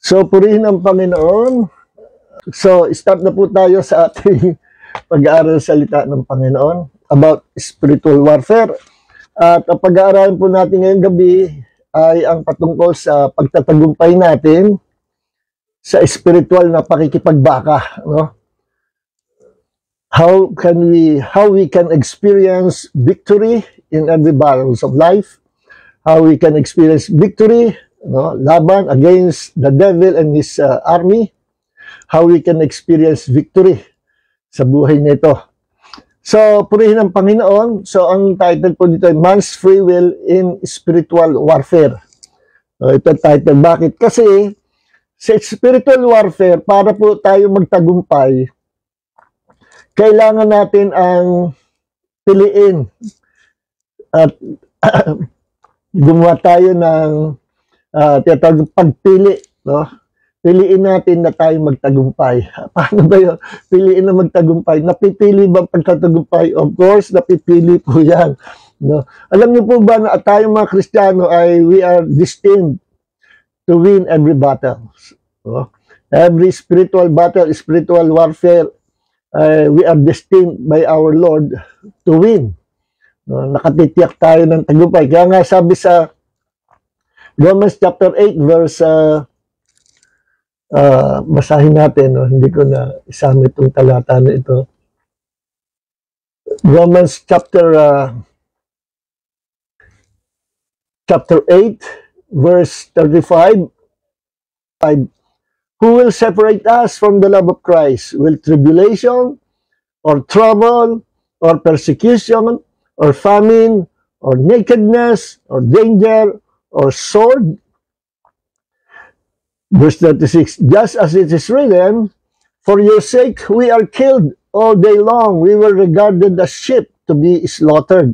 So, purihin ang Panginoon. So, start na po tayo sa ating pag-aaral salita ng Panginoon about spiritual warfare. At ang pag-aaralan po natin ngayong gabi ay ang patungkol sa pagtatagumpay natin sa spiritual na pakikipagbaka, no? How we can experience victory in every battles of life, how we can experience victory, no, laban against the devil and his army, how we can experience victory sa buhay nito. So, purihin ang Panginoon. So, ang title po dito ay Man's Free Will in Spiritual Warfare. So, ito title. Bakit? Kasi sa spiritual warfare, para po tayo magtagumpay, kailangan natin ang piliin at gumawa tayo ng tinatawag pagpili, no? Piliin natin na tayo magtagumpay. Paano ba yun? Piliin na magtagumpay. Napipili ba pagtatagumpay? Of course, napipili po yan. No? Alam niyo po ba na tayong mga Kristiyano ay we are destined to win every battle. No? Every spiritual battle, spiritual warfare, we are destined by our Lord to win. No? Nakatitiyak tayo ng tagumpay. Kaya nga sabi sa Romans chapter 8 verse basahin natin, no? Hindi ko na isama itong talata na ito. Romans chapter 8 verse 35. Who will separate us from the love of Christ? Will tribulation or trouble or persecution or famine or nakedness or danger or sword? Verse 36, just as it is written, for your sake we are killed all day long. We were regarded as sheep to be slaughtered.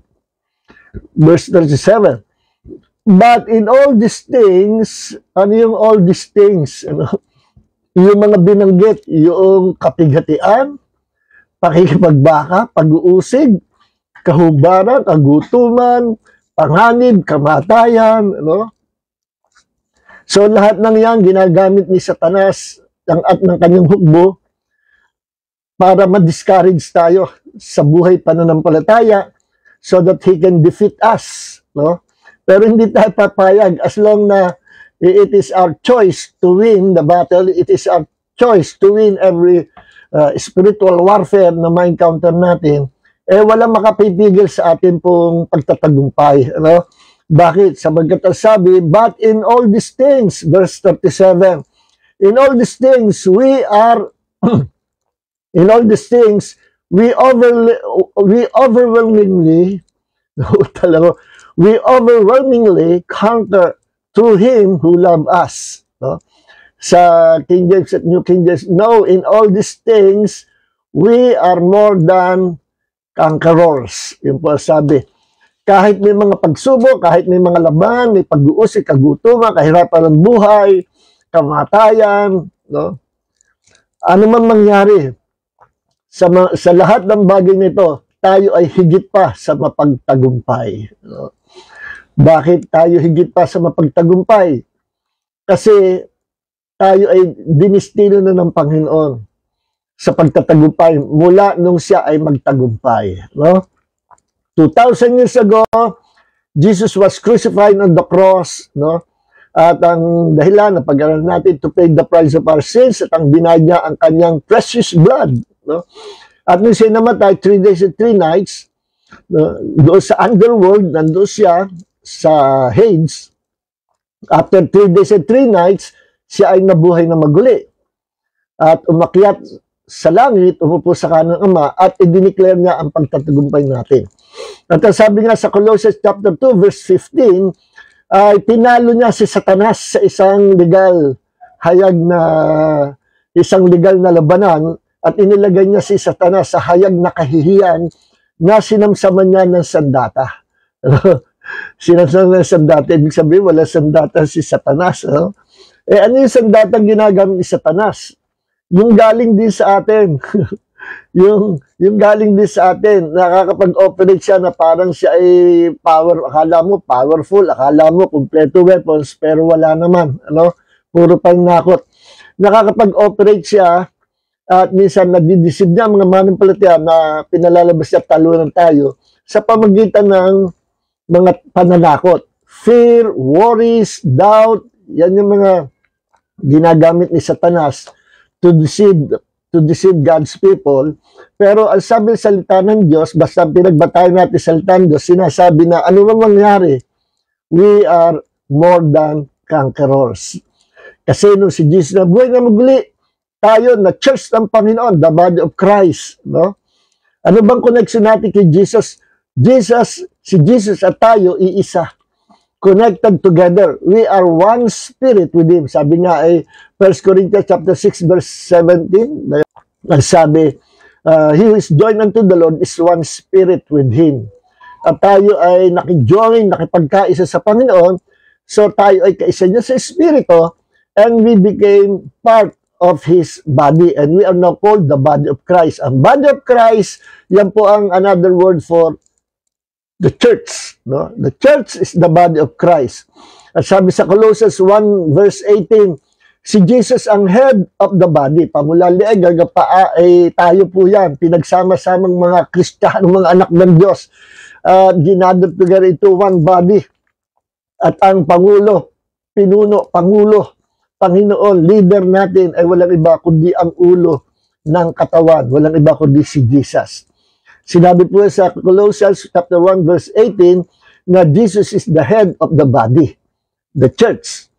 Verse 37, but in all these things, ano yung all these things? Ano? Yung mga binanggit, yung kapighatian, pakikipagbaka, pag-uusig, kahubaran, kagutuman, panganib, kamatayan, ano? So, lahat ng yan, ginagamit ni Satanas at ng kanyang hukbo para ma-discourage tayo sa buhay pananampalataya so that he can defeat us. No? Pero hindi tayo papayag as long na it is our choice to win the battle. It is our choice to win every spiritual warfare na ma-encounter natin. Walang makapipigil sa atin pong pagtatagumpay. Ano? Bakit? Sabagat ang sabi, but in all these things, verse 37, in all these things, we overwhelmingly counter through him who loved us. No? Sa King James at New King James, no, in all these things, we are more than conquerors. Yun po sabi. Kahit may mga pagsubok, kahit may mga laban, may pag-uusig, kagutuman, kahirapan ng buhay, kamatayan, no? Ano man mangyari, sa lahat ng bagay nito, tayo ay higit pa sa mapagtagumpay. No? Bakit tayo higit pa sa mapagtagumpay? Kasi tayo ay dinistino na ng Panginoon sa pagtatagumpay mula nung siya ay magtagumpay. No? 2,000 years ago, Jesus was crucified on the cross, no? At ang dahilan na pag-aaral natin to pay the price of our sins at ang binayad niya ang kanyang precious blood, no? At nung siya namatay 3 days and 3 nights, no? Doon sa underworld, nandoon siya sa Hades. After 3 days and 3 nights, siya ay nabuhay na maguli. At umakyat sa langit, umupo sa kanan ng Ama, at i-declare niya ang pagtatagumpay natin. At sabi nga sa Colossians chapter 2 verse 15, ay tinalo niya si Satanas sa isang legal na labanan at inilagay niya si Satanas sa hayag na kahihiyan na sinamsaman niya ng sandata. Sinamsaman ng sandata, ibig sabihin wala sandata si Satanas. No? Ano yung sandata ginagamit ni Satanas? Yung galing din sa atin. yung galing din sa atin, nakakapag-operate siya na parang siya ay akala mo powerful, akala mo kompleto weapons, pero wala naman, ano? Puro pangnakot. Nakakapag-operate siya at minsan nadideceive niya mga mananampalataya na pinalalabas niya talunan tayo sa pamagitan ng mga pananakot. Fear, worries, doubt, yan yung mga ginagamit ni Satanas to deceive God's people. Pero ang sabi ng salita ng Diyos, basta pinagbatayan natin salita ng Diyos, sinasabi na ano man mangyari, we are more than conquerors. Kasi nung si Jesus na buhay na muli, tayo na church ng Panginoon, the body of Christ. No? Ano bang connection natin kay Jesus? Si Jesus at tayo, iisa. Connected together. We are one spirit with Him. Sabi nga ay 1 Corinthians chapter 6 verse 17, nagsabi, He who is joined unto the Lord is one spirit with Him. At tayo ay nakijoin, nakipagkaisa sa Panginoon, so tayo ay kaisa niya sa Espiritu, and we became part of His body, and we are now called the body of Christ. Ang body of Christ, yan po ang another word for the church. No? The church is the body of Christ. At sabi sa Colossians 1 verse 18, si Jesus ang head of the body. Pamula lieg, paa, tayo po yan. Pinagsama-samang mga Kristiyano, mga anak ng Diyos. Ginadot together into one body. At ang Pangulo, Pinuno, Pangulo, Panginoon, leader natin ay walang iba kundi ang ulo ng katawan. Walang iba kundi si Jesus. Sinabi po sa Colossians chapter 1 verse 18 na Jesus is the head of the body, the church.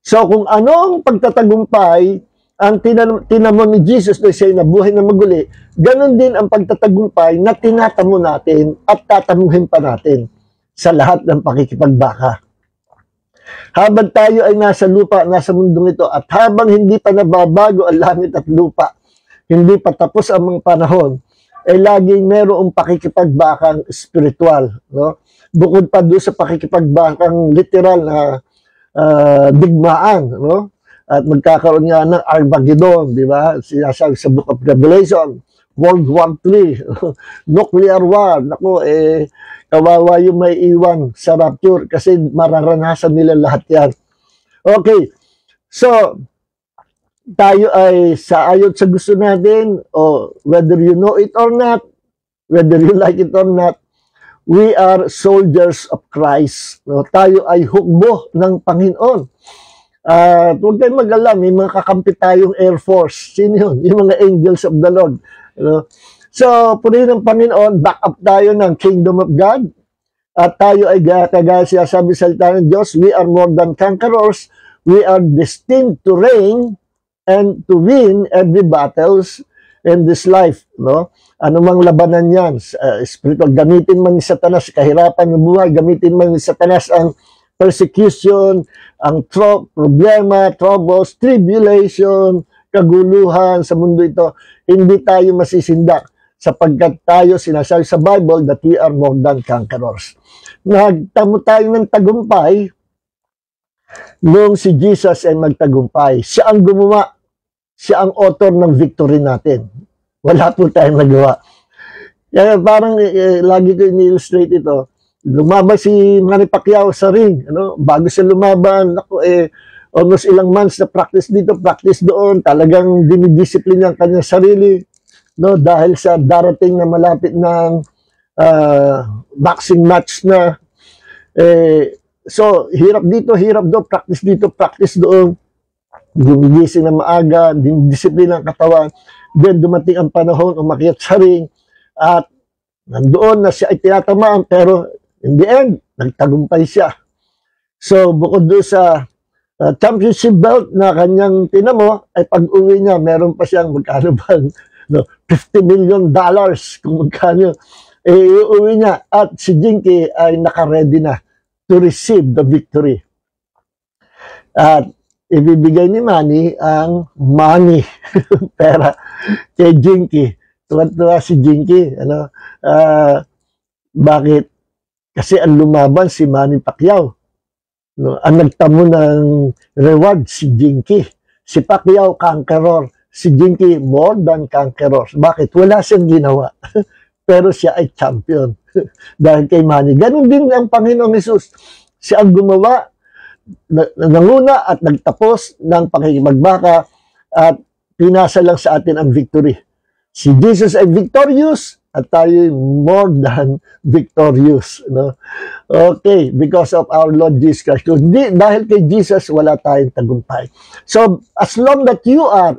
So kung anong pagtatagumpay ang tinamo ni Jesus na siya nabuhay na maguli, ganun din ang pagtatagumpay na tinatamo natin at tatamuhin pa natin sa lahat ng pakikipagbaka. Habang tayo ay nasa lupa, nasa mundong ito, at habang hindi pa nababago ang langit at lupa, hindi pa tapos ang mga panahon, ay laging merong pakikipagbakang spiritual. No? Bukod pa doon sa pakikipagbakang literal na digmaan. No? At magkakaroon nga ng Armageddon, di ba? Sinasabi sa Book of Revelation, World War III, nuclear war. Naku, kawawa yung may iwan sa rapture kasi mararanasan nila lahat yan. Okay, so tayo ay sa ayon sa gusto natin, o whether you know it or not, whether you like it or not, we are soldiers of Christ. No? Tayo ay hukbo ng Panginoon. Huwag tayong mag-alam, may mga kakampi tayong Air Force. Sino yun? Yung mga angels of the Lord. You know? So, purihin ng Panginoon, back up tayo ng kingdom of God. At tayo ay kagaya siya sabi sa salita ng Diyos, we are more than conquerors. We are destined to reign and to win every battles in this life, no? Ano mang labanan yan, spiritual, gamitin man ni Satanas, kahirapan ng buhay, gamitin man ni Satanas ang persecution, ang problema, troubles, tribulation, kaguluhan sa mundo ito, hindi tayo masisindak sapagkat tayo sinasabi sa Bible that we are more than conquerors. Nagtamo tayo ng tagumpay nung si Jesus ay magtagumpay. Siya ang gumawa. Siya ang author ng victory natin. Wala po tayong nagawa. Kaya parang lagi ko ini-illustrate ito. Lumaban si Manny Pacquiao sa ring. Ano? Bago siya lumaban, ako, almost ilang months na practice dito, practice doon. Talagang dinidisiplina ang kanyang sarili. No? Dahil sa darating na malapit ng boxing match na. So, hirap dito, practice doon. Gumigising na maaga, disiplina ang katawan. Then dumating ang panahon, umakyat sa ring, at nandoon na siya ay tinatamaan, pero in the end, nagtagumpay siya. So, bukod doon sa championship belt na kanyang tinamo, ay pag-uwi niya, meron pa siyang magkano ba, no, $50 million kung magkano. Iuwi niya, at si Jinky ay naka-ready na to receive the victory. At ibibigay ni Manny ang money, pera, kay Jinky. Tuwa-tuwa si Jinky. Ano? Bakit? Kasi ang lumaban si Manny Pacquiao. No? Ang nagtamo ng reward si Jinky. Si Pacquiao, conqueror. Si Jinky, more than conqueror. Bakit? Wala siyang ginawa. Pero siya ay champion. Dahil kay Manny. Ganon din ang Panginoong Jesus. Siya ang gumawa nanguna at nagtapos ng pakikipagbaka at pinasa lang sa atin ang victory. Si Jesus ay victorious at tayo more than victorious. No? Okay, because of our Lord Jesus Christ. Dahil kay Jesus, wala tayong tagumpay. So, as long that you are,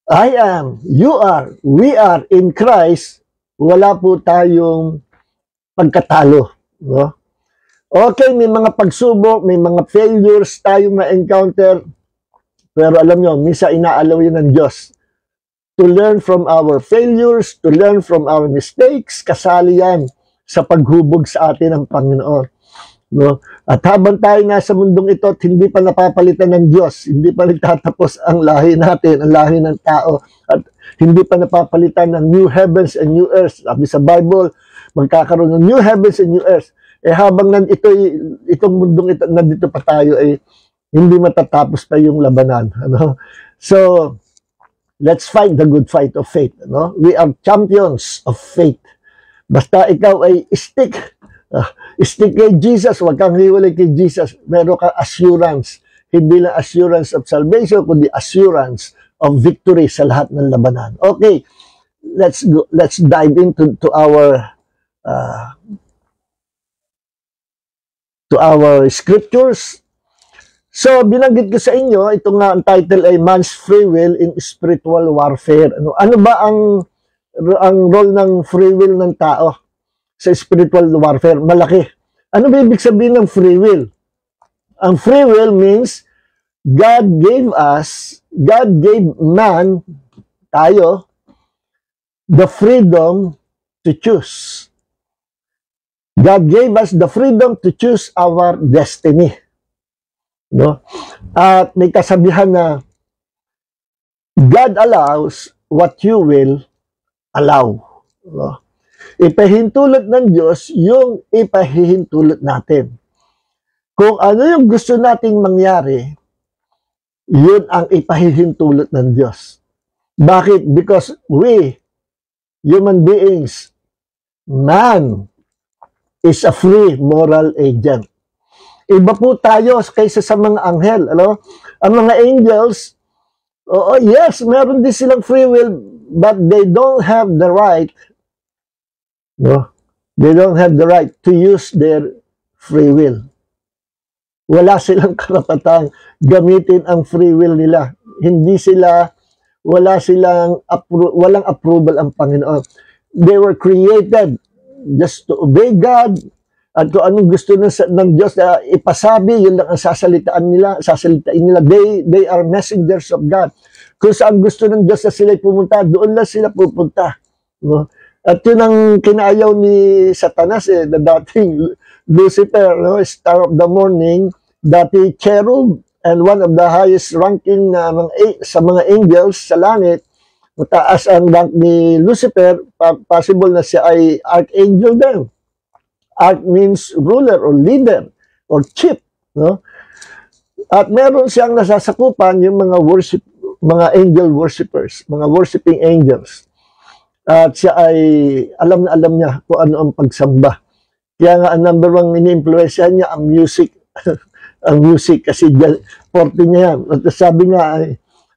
I am, you are, we are in Christ, wala po tayong pagkatalo. No? Okay, may mga pagsubok, may mga failures tayong ma-encounter, pero alam nyo, minsan inaalaw yun ng Diyos. To learn from our failures, to learn from our mistakes, kasali yan sa paghubog sa atin ng Panginoon. No? At habang tayo nasa mundong ito at hindi pa napapalitan ng Diyos, hindi pa nagtatapos ang lahi natin, ang lahi ng tao, at hindi pa napapalitan ng new heavens and new earth. Sabi sa Bible, magkakaroon ng new heavens and new earth. Habang itong mundong ito, nandito pa tayo, hindi matatapos pa yung labanan. Ano? So, let's fight the good fight of faith. No? We are champions of faith. Basta ikaw ay stick kay Jesus, huwag kang hiwalay kay Jesus. Meron kang assurance. Hindi lang assurance of salvation, kundi assurance of victory sa lahat ng labanan. Okay, let's dive into our scriptures. So, binanggit ko sa inyo, ito nga ang title ay Man's Free Will in Spiritual Warfare. Ano ba ang role ng free will ng tao sa spiritual warfare? Malaki. Ano ba ibig sabihin ng free will? Ang free will means God gave man, tayo, the freedom to choose. God gave us the freedom to choose our destiny. No? At may kasabihan na God allows what you will allow. No? Ipahintulot ng Diyos yung ipahihintulot natin. Kung ano yung gusto nating mangyari, yun ang ipahihintulot ng Diyos. Bakit? Because we, human beings, man is a free moral agent. Iba po tayo kaysa sa mga anghel. Ano? Ang mga angels, yes, meron din silang free will, but they don't have the right, no? They don't have the right to use their free will. Wala silang karapatang gamitin ang free will nila. Walang approval ang Panginoon. They were created just to obey God, at kung anong gusto ng Diyos na ipasabi, yun lang ang sasalitain nila. They are messengers of God. Kung saan gusto ng Diyos na sila pumunta, doon lang sila pupunta. No? At yun ang kinaayaw ni Satanas, na dating Lucifer, no? Star of the morning, dati cherub, and one of the highest ranking sa mga angels sa langit. Mataas ang rank ni Lucifer, possible na siya ay archangel din. Arch means ruler or leader or chief, no? At meron siyang nasasakupan yung mga angel worshippers, mga worshiping angels. At siya ay alam niya kung ano ang pagsamba. Kaya nga ang number one ini-influensyahan niya ang music. Ang music kasi 40 niya yan. At sabi nga,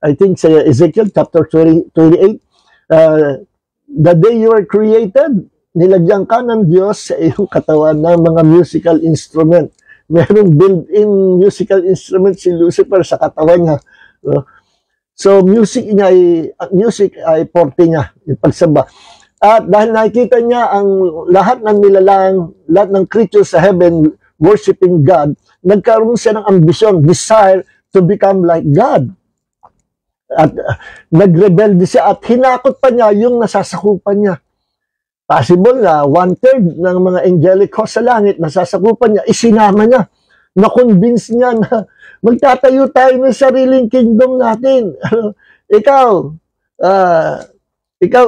I think sa Ezekiel chapter 28, the day you were created, nilagyan ka ng Diyos sa iyong katawan ng mga musical instrument. Merong built-in musical instrument si Lucifer sa katawan niya. So, music ay 40 niya, yung pagsamba. At dahil nakikita niya ang lahat ng nilalang, lahat ng creatures sa heaven worshiping God, nagkaroon siya ng ambisyon, desire to become like God. At nagrebelde siya at hinakot pa niya yung nasasakupan niya. Possible na 1/3 ng mga angelic host sa langit nasasakupan niya, isinama niya, na-convince niya na magtatayo tayo ng sariling kingdom natin. Ikaw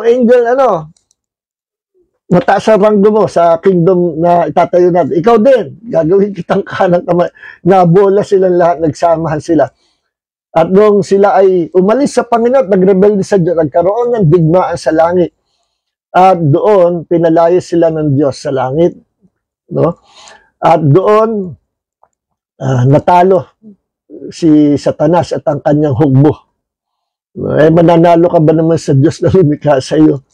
angel, mataas ang ranggo mo sa kingdom na itatayo natin. Ikaw din, gagawin kitang kanang kamay. Nabola silang lahat, nagsamahan sila. At nung sila ay umalis sa Panginoon, nagrebelde sa Diyos, nagkaroon ng digmaan sa langit. At doon, pinalaya sila ng Diyos sa langit. No? At doon, natalo si Satanas at ang kanyang hukbo. Mananalo ka ba naman sa Diyos na lumikha sa iyo?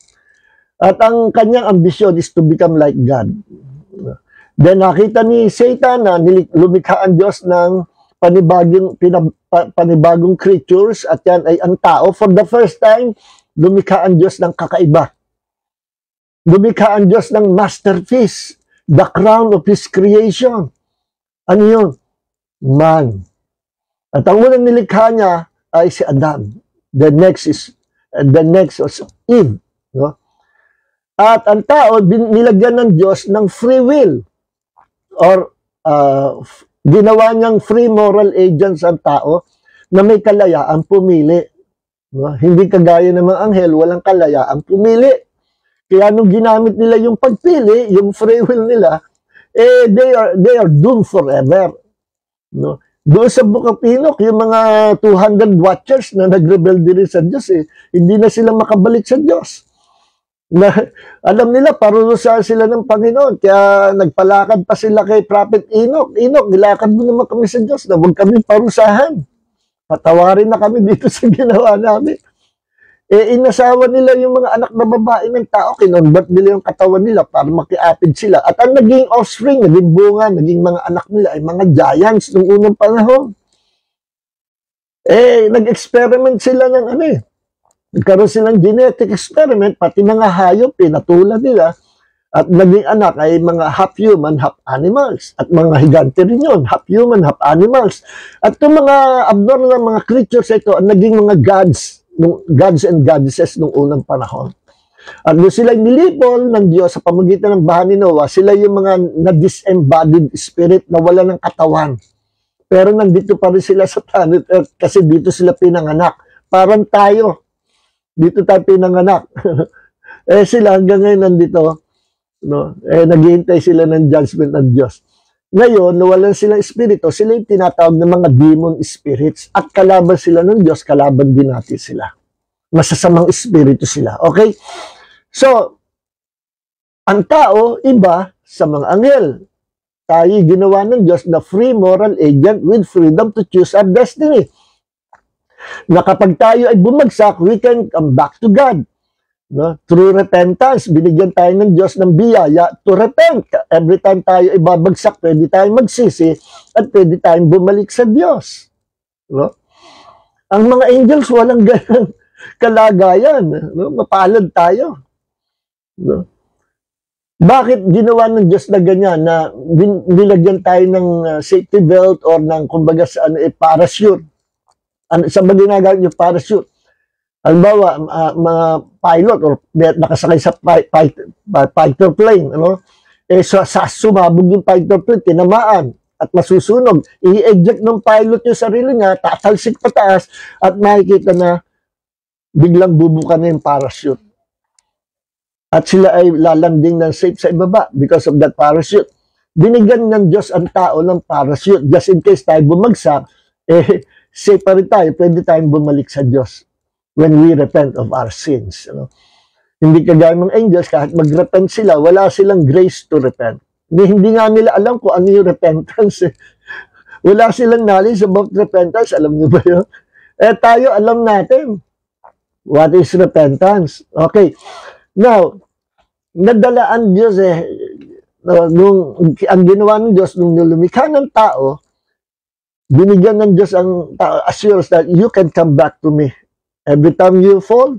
At ang kanyang ambisyon is to become like God. Then nakita ni Satan na lumikha ang Diyos ng panibagong creatures at yan ay ang tao. For the first time, lumikha ang Diyos ng kakaiba. Lumikha ang Diyos ng masterpiece, the crown of His creation. Ano yun? Man. At ang unang nilikha niya ay si Adam. The next was Eve. No? At ang tao, nilagyan ng Diyos ng free will. Or ginawa niyang free moral agents ang tao na may kalayaan pumili. No? Hindi kagaya ng mga anghel, walang kalayaan pumili. Kaya nung ginamit nila yung pagpili, yung free will nila, they are doomed forever. No? Doon sa Book of Enoch, yung mga 200 watchers na nagrebelde rin sa Diyos, hindi na sila makabalik sa Diyos. Na, alam nila, parurusahan sila ng Panginoon. Kaya nagpalakad pa sila kay Prophet Enoch. Enoch, nilakad mo naman kami sa Diyos na huwag kami parusahan. Patawarin na kami dito sa ginawa namin. Inasawa nila yung mga anak na babae ng tao. Kinonvert nila yung katawan nila para makiapid sila. At ang naging offspring, naging bunga, naging mga anak nila ay mga giants noong unang panahon. Nag-experiment sila ng nagkaroon silang genetic experiment, pati mga hayop, pinatulad nila, at naging anak ay mga half human, half animals. At mga higante rin yun, half human, half animals. At itong mga abnormal mga creatures ito, naging mga gods and goddesses nung unang panahon. At nung sila nilipol ng Diyos sa pamamagitan ng bahan ni Noah, sila yung mga na-disembodied spirit na wala ng katawan. Pero nandito pa rin sila sa planet Earth kasi dito sila pinanganak. Parang tayo. Dito tayo pinanganak. Sila hanggang ngayon nandito, no? Naghihintay sila ng judgment ng Diyos. Ngayon, nawalan silang espiritu, sila yung tinatawag ng mga demon spirits at kalaban sila ng Diyos, kalaban din natin sila. Masasamang espiritu sila. Okay? So, ang tao, iba sa mga anghel. Tayo ginawa ng Diyos na free moral agent with freedom to choose our destiny. Na kapag tayo ay bumagsak, we can come back to God. No? Through repentance, binigyan tayo ng Diyos ng biyaya to repent. Every time tayo ay babagsak, pwede tayong magsisi at pwede tayong bumalik sa Diyos. No? Ang mga angels, walang ganang kalagayan. No? Mapalad tayo. No? Bakit ginawa ng Diyos na ganyan na nilagyan tayo ng safety belt or ng kumbaga sa parachute? Sa mga ginagawa yung parachute. Halimbawa, mga pilot or nakasakay sa fighter plane, sumabog yung fighter plane, tinamaan at masusunog. I-eject ng pilot yung sarili niya, tatalsik pataas at makikita na biglang bubuka na yung parachute. At sila ay lalanding ng safe sa ibaba because of that parachute. Binigyan ng Diyos ang tao ng parachute just in case tayo bumagsak, safe pa rin tayo, pwede tayong bumalik sa Diyos when we repent of our sins. Hindi kagaya ng angels, kahit mag-repent sila, wala silang grace to repent. Hindi nga nila alam kung ano yung repentance. Wala silang knowledge about repentance. Alam niyo ba yun? Tayo alam natin what is repentance. Okay. Now, nadalaan Diyos ang ginawa ng Diyos nung lumikha ng tao, binigyan ng Diyos ang assurance that you can come back to me. Every time you fall,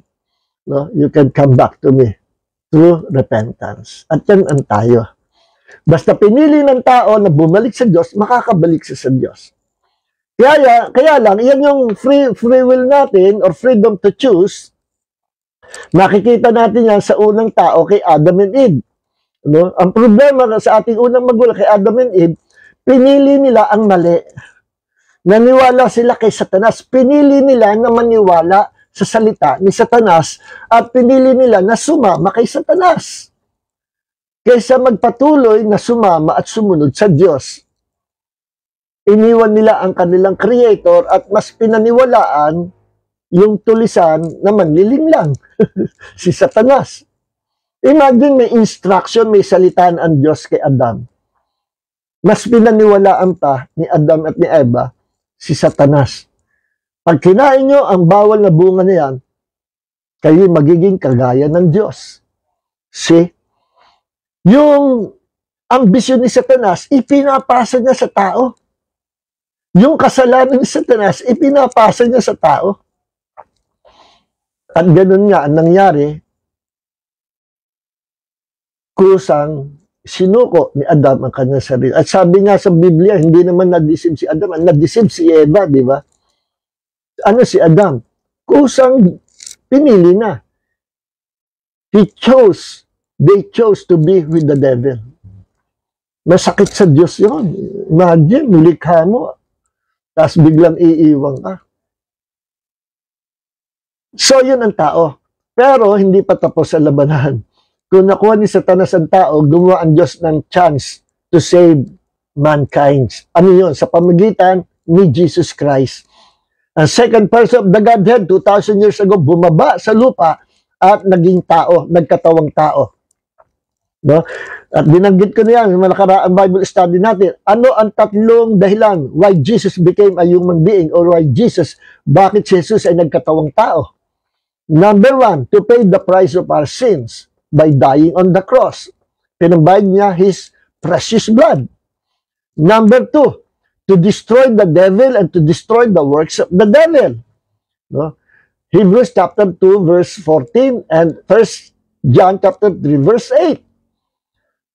you can come back to me through repentance. At yan ang tayo. Basta pinili ng tao na bumalik sa Diyos, makakabalik siya sa Diyos. Kaya lang, yan yung free will natin or freedom to choose. Makikita natin yan sa unang tao kay Adam and Eve. Ang problema sa ating unang magulang kay Adam and Eve, pinili nila ang mali. Naniwala sila kay Satanas. Pinili nila na maniwala sa salita ni Satanas at pinili nila na sumama kay Satanas kaysa magpatuloy na sumama at sumunod sa Diyos. Iniwan nila ang kanilang Creator at mas pinaniwalaan yung tulisan na manliling lang, si Satanas. Imagine may instruction, may salitaan ang Diyos kay Adam. mas pinaniwalaan pa ni Adam at ni Eva si Satanas. Pag kinain nyo ang bawal na bunga na yan, kayo magiging kagaya ng Diyos. See? Yung ambisyon ni Satanas, ipinapasa niya sa tao. Yung kasalanan ni Satanas, ipinapasa niya sa tao. At ganun nga ang nangyari, kusang sinuko ni Adam ang kanyang sarili. At sabi nga sa Biblia, hindi naman na-deceive si Adam, na-deceive si Eva, di ba? Ano si Adam? Kusang pinili na. They chose to be with the devil. Masakit sa Diyos yun. Imagine, nilikha mo, tapos biglang iiwang ka. So, yun ang tao. Pero, hindi pa tapos sa labanan. Kung nakuha ni Satanas ang tao, gumawa ang Diyos ng chance to save mankind. Ano yun? Sa pamagitan ni Jesus Christ. Ang second person of the Godhead, 2,000 years ago, bumaba sa lupa at naging tao, nagkatawang tao. No? At binanggit ko na yan, sa nakaraang Bible study natin, ano ang tatlong dahilan why Jesus became a human being or why bakit si Jesus ay nagkatawang tao? Number one, to pay the price of our sins by dying on the cross. Pinambayad niya His precious blood. Number two, to destroy the devil and to destroy the works of the devil. No? Hebrews chapter 2 verse 14 and 1 John chapter 3 verse 8.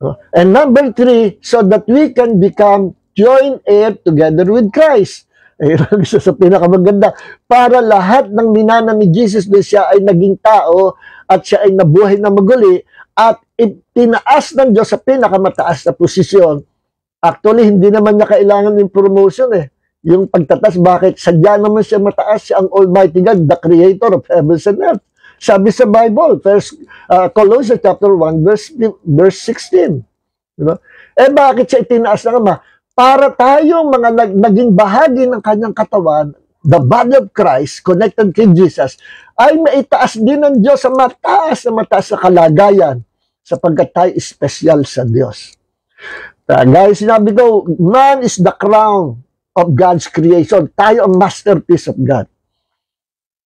No? And number three, so that we can become joint heir together with Christ. Ayun isa sa pinakamaganda. Para lahat ng minana ni Jesus na siya ay naging tao at siya ay nabuhay na maguli at itinaas ng Diyos sa pinakamataas na posisyon. Actually, hindi naman niya kailangan yung promotion eh. Yung pagtatas, bakit? Sadya naman siya mataas, siya ang Almighty God, the Creator of heavens and earth. Sabi sa Bible, Colossians chapter 1, verse 16. Diba? Eh bakit siya itinaas ng Ama? Para tayong mga naging bahagi ng kanyang katawan, the body of Christ, connected kay Jesus, ay maitaas din ng Diyos sa mataas na kalagayan sapagkat tayo espesyal sa Diyos. Guys, sinabi ko, man is the crown of God's creation. Tayo ang masterpiece of God.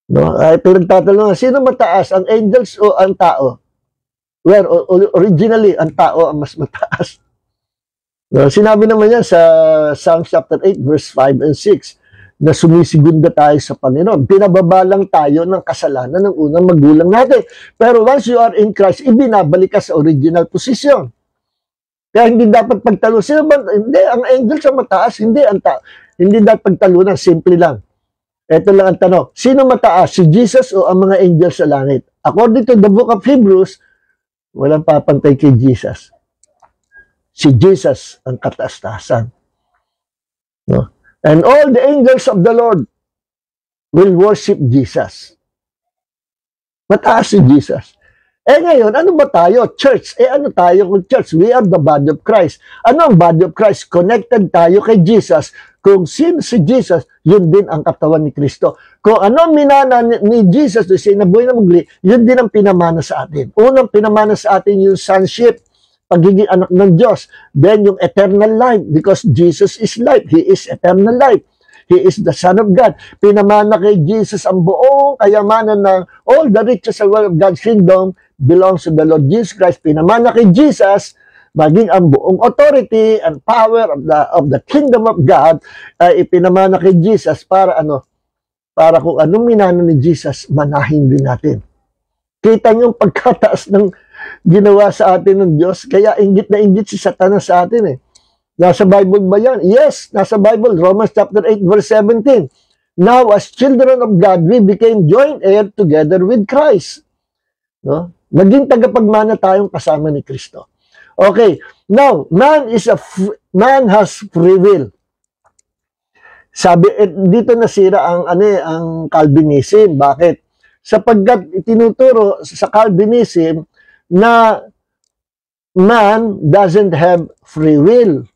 No? Ay pinagtatanong, sino mataas? Ang angels o ang tao? Well, originally, ang tao ang mas mataas. No? Sinabi naman yan sa Psalm chapter 8, verse 5 and 6, na sumisigunda tayo sa Panginoon. Pinababa lang tayo ng kasalanan ng unang magulang natin. Pero once you are in Christ, ibinabalik ka sa original position. Kaya hindi dapat pagtalo. Hindi, ang angel sa mataas, hindi ang tao. Hindi dapat pagtalunan, simple lang. Ito lang ang tanong. Sino mataas? Si Jesus o ang mga angel sa langit? According to the book of Hebrews, walang papantay kay Jesus. Si Jesus ang kataas-taasan. No? And all the angels of the Lord will worship Jesus. Mataas si Jesus. Eh ngayon, ano ba tayo? Church. Eh ano tayo kung church? We are the body of Christ. Ano ang body of Christ? Connected tayo kay Jesus. Kung sino si Jesus, yun din ang katawan ni Kristo. Kung ano minana ni Jesus na sinabuhay na magli, yun din ang pinamana sa atin. Unang pinamana sa atin yung sonship, pagiging anak ng Diyos. Then yung eternal life, because Jesus is life. He is eternal life. He is the Son of God. Pinamana kay Jesus ang buong kayamanan ng all the riches of God's kingdom belongs to the Lord Jesus Christ. Pinamana kay Jesus, maging ang buong authority and power of the kingdom of God ay ipinamana kay Jesus para ano? Para kung anong minana ni Jesus, manahin din natin. Kita niyo yung pagkataas ng ginawa sa atin ng Diyos, kaya inggit na inggit si Satanas sa atin eh. Nasa Bible ba yan? Yes, nasa Bible, Romans chapter 8, verse 17. Now, as children of God, we became joint heir together with Christ. No? Naging tagapagmana tayong kasama ni Kristo. Okay, now, man has free will. Sabi, dito nasira ang Calvinism. Bakit? Sapagkat itinuturo sa Calvinism na man doesn't have free will.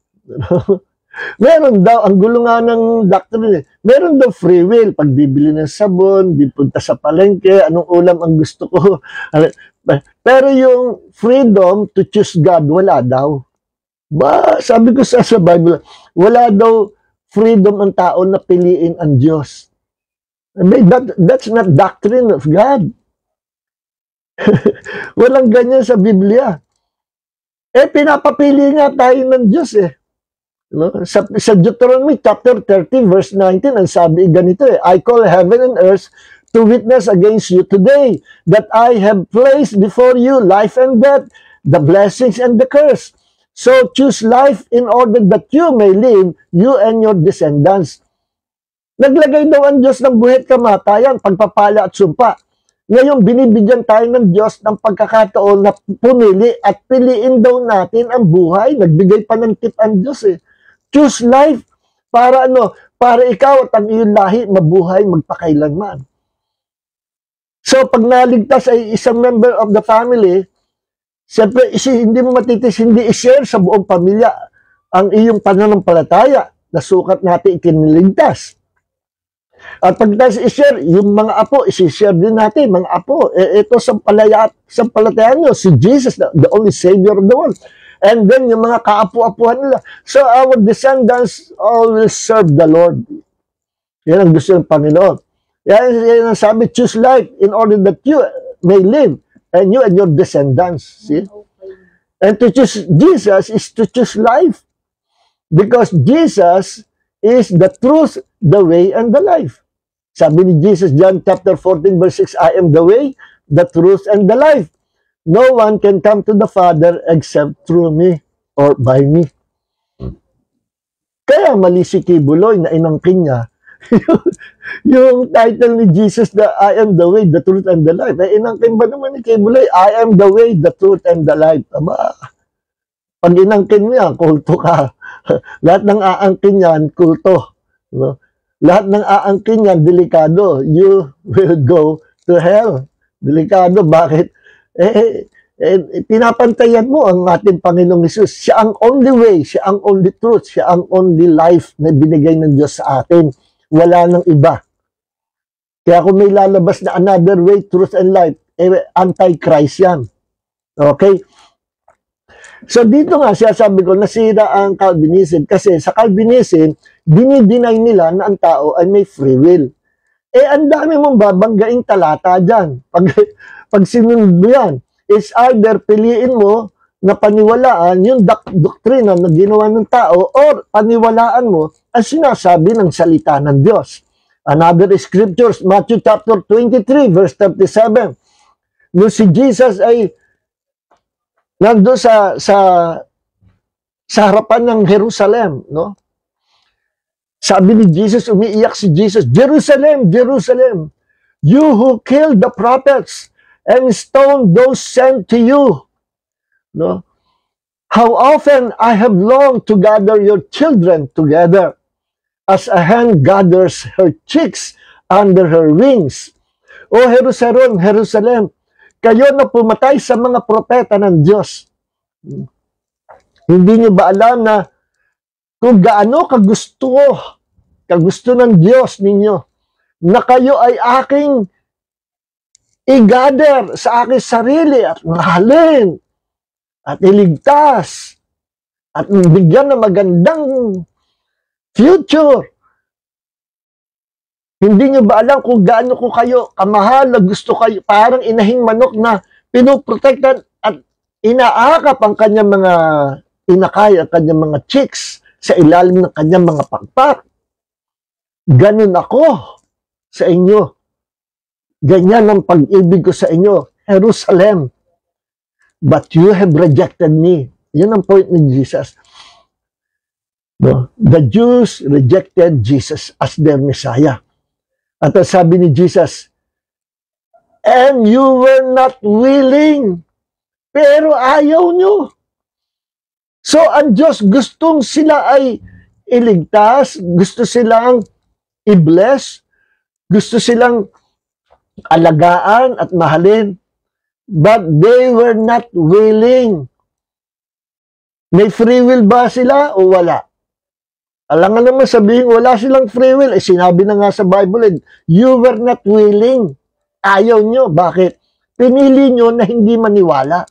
Meron daw, ang gulo nga ng doctrine, meron daw free will. Pagbibili ng sabon, dipunta sa palengke, anong ulam ang gusto ko. Pero yung freedom to choose God, wala daw. Ba, sabi ko sa Bible, wala daw freedom ang tao na piliin ang Diyos. That's not doctrine of God. Walang ganyan sa Biblia. Pinapapili nga tayo ng Diyos eh. No? Sa Deuteronomy chapter 30 verse 19, ang sabi ganito I call heaven and earth to witness against you today that I have placed before you life and death, the blessings and the curse. So choose life in order that you may live, you and your descendants. Naglagay daw ang Diyos ng buhay at kamatayan, pagpapala at sumpa. Ngayon, binibigyan tayo ng Diyos ng pagkakataon na pumili at piliin daw natin ang buhay. Nagbigay pa ng tip ang Diyos eh. Choose life para para ikaw at ang iyong lahi mabuhay magpakailanman. So, pag naligtas ay isang member of the family, siyempre, hindi mo matitis, hindi i-share sa buong pamilya ang iyong pananampalataya na sukat natin ikiniligtas. At pag tayo i-share, yung mga apo, i-share din natin, mga apo. Ito sa palatayaan nyo, si Jesus, the only Savior of the world. And then, yung mga kaapu-apuhan nila. So, our descendants all will serve the Lord. Yan ang gusto ng Panginoon. Yan ang sabi, choose life in order that you may live, and you and your descendants. See? And to choose Jesus is to choose life. Because Jesus is the truth, the way, and the life. Sabi ni Jesus, John chapter 14, verse 6, I am the way, the truth, and the life. No one can come to the Father except through me or by me. Kaya mali si Kibuloy na inangkin niya yung title ni Jesus na I am the way, the truth, and the life. Inangkin ba naman ni Kibuloy? I am the way, the truth, and the life. Aba, pag inangkin mo yan, kulto ka. Lahat ng aangkin yan, kulto. No? Lahat ng aangkin yan, delikado. You will go to hell. Delikado. Bakit? Pinapantayan mo ang ating Panginoong Hesus. Siya ang only way, siya ang only truth, siya ang only life na binigay ng Diyos sa atin. Wala nang iba. Kaya kung may lalabas na another way, truth, and life, anti-Christ yan. Okay? So dito nga siya sabi ko, nasira ang Calvinism. Kasi sa Calvinism, dinideny nila na ang tao ay may free will. Ang dami mong babanggaing talata dyan. Pag sinunod mo yan, is either piliin mo na paniwalaan yung doktrina na ginawa ng tao or paniwalaan mo ang sinasabi ng salita ng Diyos. Another scriptures, Matthew chapter 23, verse 37. Nung si Jesus ay nandun sa harapan ng Jerusalem, no? Sabi ni Jesus, umiiyak si Jesus, Jerusalem, Jerusalem, you who killed the prophets and stoned those sent to you. No? How often I have longed to gather your children together as a hen gathers her chicks under her wings. O Jerusalem, Jerusalem, kayo na pumatay sa mga propeta ng Diyos. Hindi niyo ba alam na kung gaano kagusto ng Diyos ninyo na kayo ay aking i-gather sa aking sarili at mahalin at iligtas at bigyan ng magandang future. Hindi nyo ba alam kung gaano ko kayo kamahal na gusto kayo, parang inahing manok na pinoprotektan at inaakap ang kanyang mga inakay, ang kanyang mga chicks sa ilalim ng kanyang mga pagpak. Ganun ako sa inyo. Ganyan ang pag-ibig ko sa inyo, Jerusalem. But you have rejected me. Yan ang point ni Jesus. No? The Jews rejected Jesus as their Messiah. At sabi ni Jesus, and you were not willing. Pero ayaw nyo. So, ang Diyos gustong sila ay iligtas, gusto silang i-bless, gusto silang alagaan at mahalin, but they were not willing. May free will ba sila o wala? Alam nga naman sabihin, wala silang free will. Sinabi na nga sa Bible, you were not willing. Ayaw nyo. Bakit? Pinili nyo na hindi maniwala.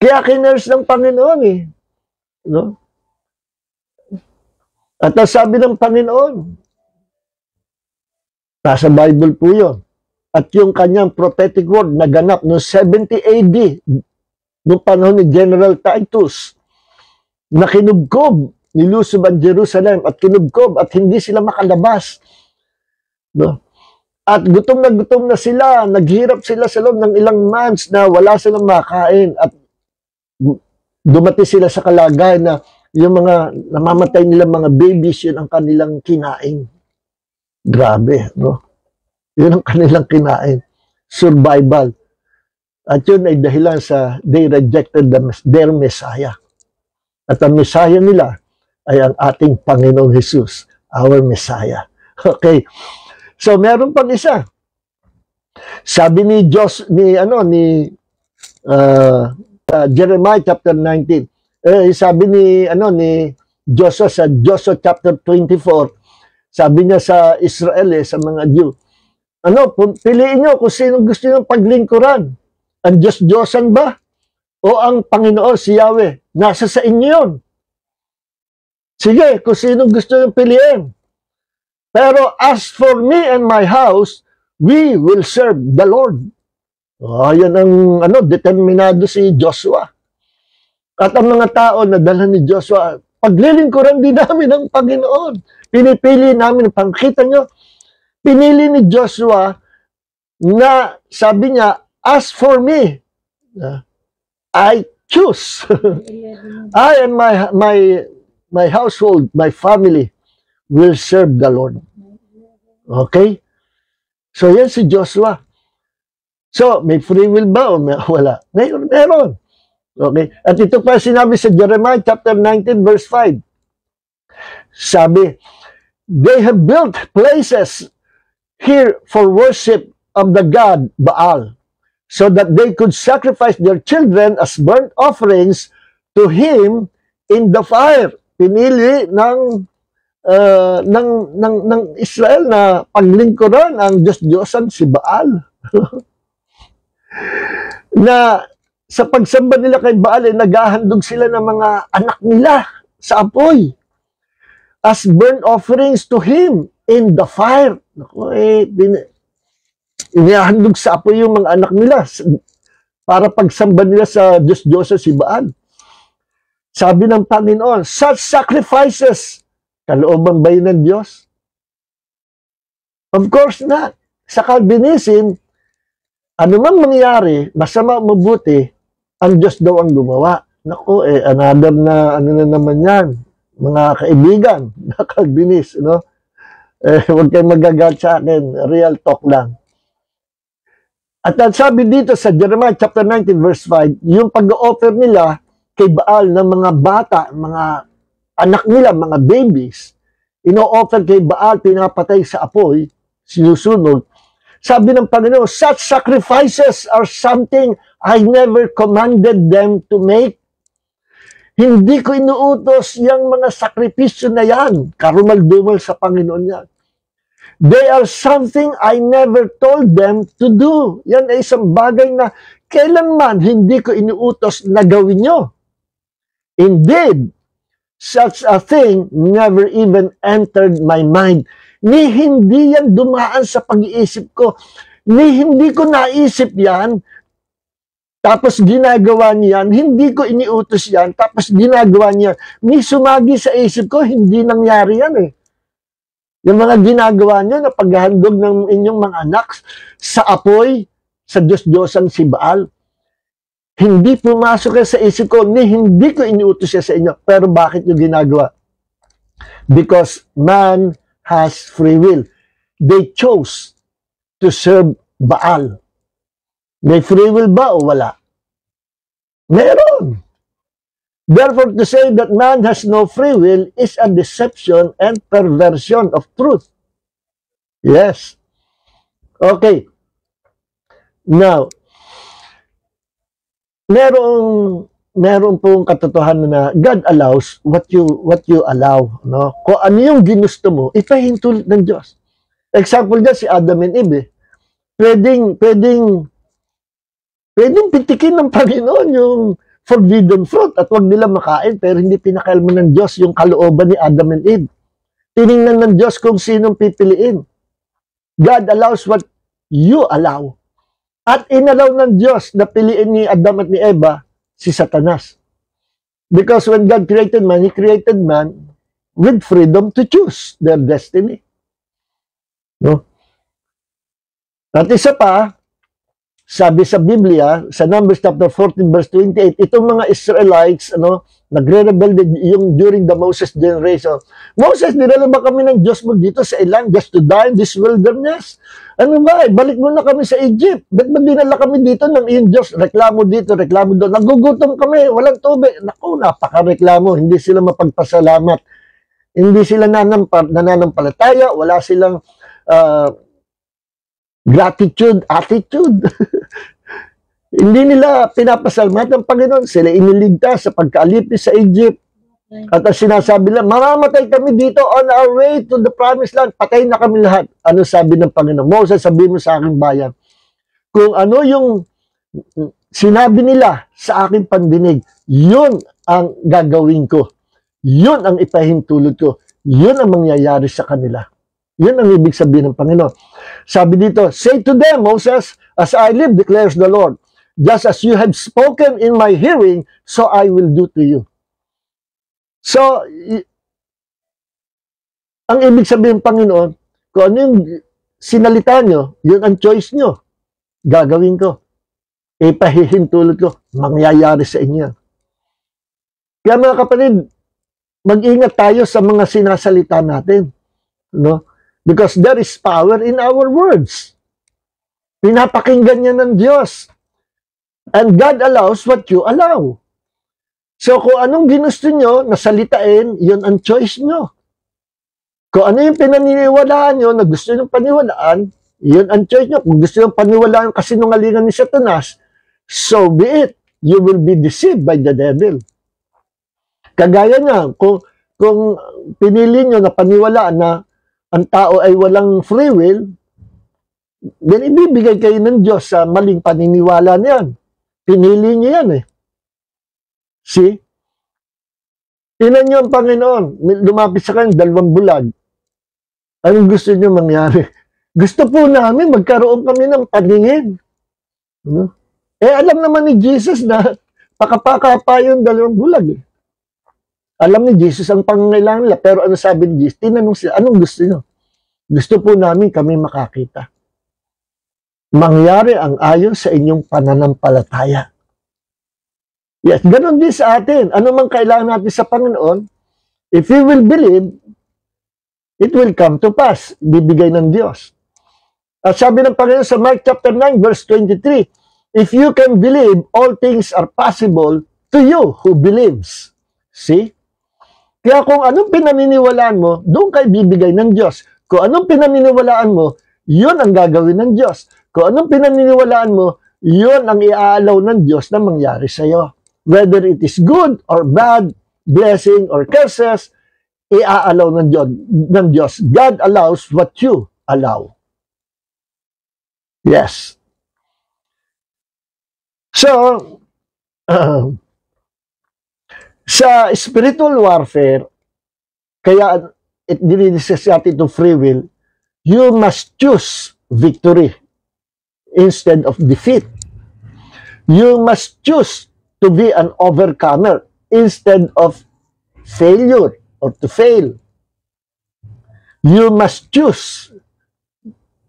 Kaya kinurse ng Panginoon eh. No? At ang sabi ng Panginoon, nasa Bible po yun. At yung kanyang prophetic word naganap noong 70 AD, noong panahon ni General Titus, na kinubkob, nilusob ang Jerusalem at kinubkob at hindi sila makalabas. No? At gutom na sila, naghirap sila sa loob ng ilang months na wala silang makain at dumati sila sa kalagayan na yung mga namamatay nilang mga babies, yun ang kanilang kinain. Grabe, no? Yun ang kanilang kinain. Survival. At yun ay dahilan sa they rejected their Messiah. At ang Messiah nila ay ang ating Panginoong Jesus, our Messiah. Okay. So meron pang isa. Sabi ni Jeremiah chapter 19. Sabi ni Joshua sa Joshua chapter 24. Sabi niya sa Israel sa mga Jew, piliin nyo kung sino gusto nyo paglingkuran. Ang Diyos-Diyosan ba? O ang Panginoon, si Yahweh? Nasa sa inyo yun. Sige, kung sino gusto nyo piliin. Pero as for me and my house, we will serve the Lord. Yan ang determinado si Joshua. At ang mga tao na dala ni Joshua, paglilingkuran din namin ang Panginoon. Pinipili namin, pangkita nyo, pinili ni Joshua na sabi niya, as for me, I choose. I and my household, my family will serve the Lord. Okay? So yan si Joshua. So, may free will ba o wala? Meron. Okay? At ito pa sinabi sa Jeremiah chapter 19 verse 5. Sabi, they have built places here for worship of the god Baal, so that they could sacrifice their children as burnt offerings to him in the fire. Pinili ng Israel na paglingkuran ang Diyos-Diyosan si Baal. Na sa pagsamba nila kay Baal, naghahandog sila ng mga anak nila sa apoy as burnt offerings to him in the fire. Inihandog sa apoy yung mga anak nila para pagsamba nila sa Diyos-Diyosan si Baal. Sabi ng Panginoon, such sacrifices, kalooban ba yun ng Diyos? Of course not. Sa Calvinism, ano man mangyari, masama o mabuti, ang Diyos daw ang gumawa. Naku, another na, na naman yan, mga kaibigan, na Calvinist, huwag kayong magagat sa akin, real talk lang. At sabi dito sa Jeremiah chapter 19 verse 5, yung pag-offer nila kay Baal ng mga bata, mga anak nila, mga babies, ino-offer kay Baal, pinapatay sa apoy, sinusunog. Sabi ng Panginoon, such sacrifices are something I never commanded them to make. Hindi ko inuutos yung mga sakripisyo na yan. Karumal-dumal sa Panginoon yan. They are something I never told them to do. Yan ay isang bagay na kailanman hindi ko inuutos na gawin nyo. Indeed, such a thing never even entered my mind. Ni hindi yan dumaan sa pag-iisip ko. Ni hindi ko naisip yan, tapos ginagawa niyan. Hindi ko iniutos yan, tapos ginagawa niya. Ni sumagi sa isip ko, hindi nangyari yan eh. Yung mga ginagawa niyo na paghahandog ng inyong mga anak sa apoy, sa Diyos-Diyosan si Baal, hindi pumasok yan sa isip ko, ni hindi ko iniutos yan sa inyo. Pero bakit yung ginagawa? Because man has free will. They chose to serve Baal. May free will ba o wala? Meron. Therefore, to say that man has no free will is a deception and perversion of truth. Yes. Okay. Now, meron pong katotohanan na God allows what you allow, no? Kung ano yung ginusto mo, ipahintulot ng Diyos. Example dyan si Adam and Eve. Pwedeng pitikin ng Panginoon yung forbidden fruit at wag nila makain, pero hindi pinakailman ng Diyos yung kalooban ni Adam and Eve. Tiningnan ng Diyos kung sinong pipiliin. God allows what you allow. At inalaw ng Diyos na piliin ni Adam at ni Eva si Satanas. Because when God created man, He created man with freedom to choose their destiny. No? At isa pa, sabi sa Biblia, sa Numbers chapter 14 verse 28, itong mga Israelites, nagre-rebel yung during the Moses generation. Moses, dinala ba kami ng Diyos mo dito sa ilang just to die in this wilderness? Ano ba? Balik mo na kami sa Egypt. Ba't ba dinala kami dito ng iyong Diyos? Reklamo dito, reklamo doon. Nagugutom kami, walang tubig. Naku, napaka-reklamo. Hindi sila mapagpasalamat. Hindi sila nananampalataya. Wala silang gratitude, attitude. Hindi nila pinapasalmat ng Panginoon. Sila iniligtas sa pagkaalipis sa Egypt. At ang sinasabi nila, mamamatay kami dito on our way to the promised land. Patay na kami lahat. Ano sabi ng Panginoon? Moses, sabi mo sa aking bayan, kung ano yung sinabi nila sa aking pandinig, yun ang gagawin ko. Yun ang ipahintulot ko. Yun ang mangyayari sa kanila. Yun ang ibig sabihin ng Panginoon. Sabi dito, say to them, Moses, as I live, declares the Lord, just as you have spoken in my hearing, so I will do to you. So, ang ibig sabihin ng Panginoon, kung ano yung sinalita nyo, yun ang choice nyo. Gagawin ko. Ipahihintulot ko. Mangyayari sa inyo. Kaya mga kapatid, mag-ingat tayo sa mga sinasalita natin. No? Because there is power in our words. Pinapakinggan niya ng Diyos. And God allows what you allow. So kung anong ginusto nyo na salitain, yun ang choice nyo. Kung ano yung pinaniniwalaan nyo na gusto nyo paniwalaan, yun ang choice nyo. Kung gusto nyo paniwalaan kasinungalingan ni Satanas, so be it. You will be deceived by the devil. Kagaya niya, kung pinili nyo na paniwalaan na ang tao ay walang free will, then ibibigay kayo ng Diyos sa maling paniniwala niyan. Pinili niyo yan eh. See? Tinan niyo ang Panginoon. Lumapit sa kanya, 2 bulag. Anong gusto niyo mangyari? Gusto po namin magkaroon kami ng paningin. Alam naman ni Jesus na pakapakapa yung 2 bulag eh. Alam ni Jesus ang pangangailangan nila. Pero ano sabi ni Jesus? Tinanong sila, anong gusto niyo? Gusto po namin kami makakita. Mangyari ang ayon sa inyong pananampalataya. Yes, ganun din sa atin. Ano mang kailangan natin sa Panginoon, if we will believe, it will come to pass. Bibigay ng Diyos. At sabi ng Panginoon sa Mark chapter 9, verse 23, if you can believe, all things are possible to you who believes. See? Kaya kung anong pinaniniwalaan mo, doon kayo bibigay ng Diyos. Kung anong pinaniniwalaan mo, yun ang gagawin ng Diyos. Kung anong pinaniniwalaan mo, yun ang iaalaw ng Diyos na mangyari sa iyo. Whether it is good or bad, blessing or curses, iaalaw ng Diyos. God allows what you allow. Yes. So, sa spiritual warfare, kaya it dinidises natin to free will, you must choose victory instead of defeat. You must choose to be an overcomer instead of failure or to fail. You must choose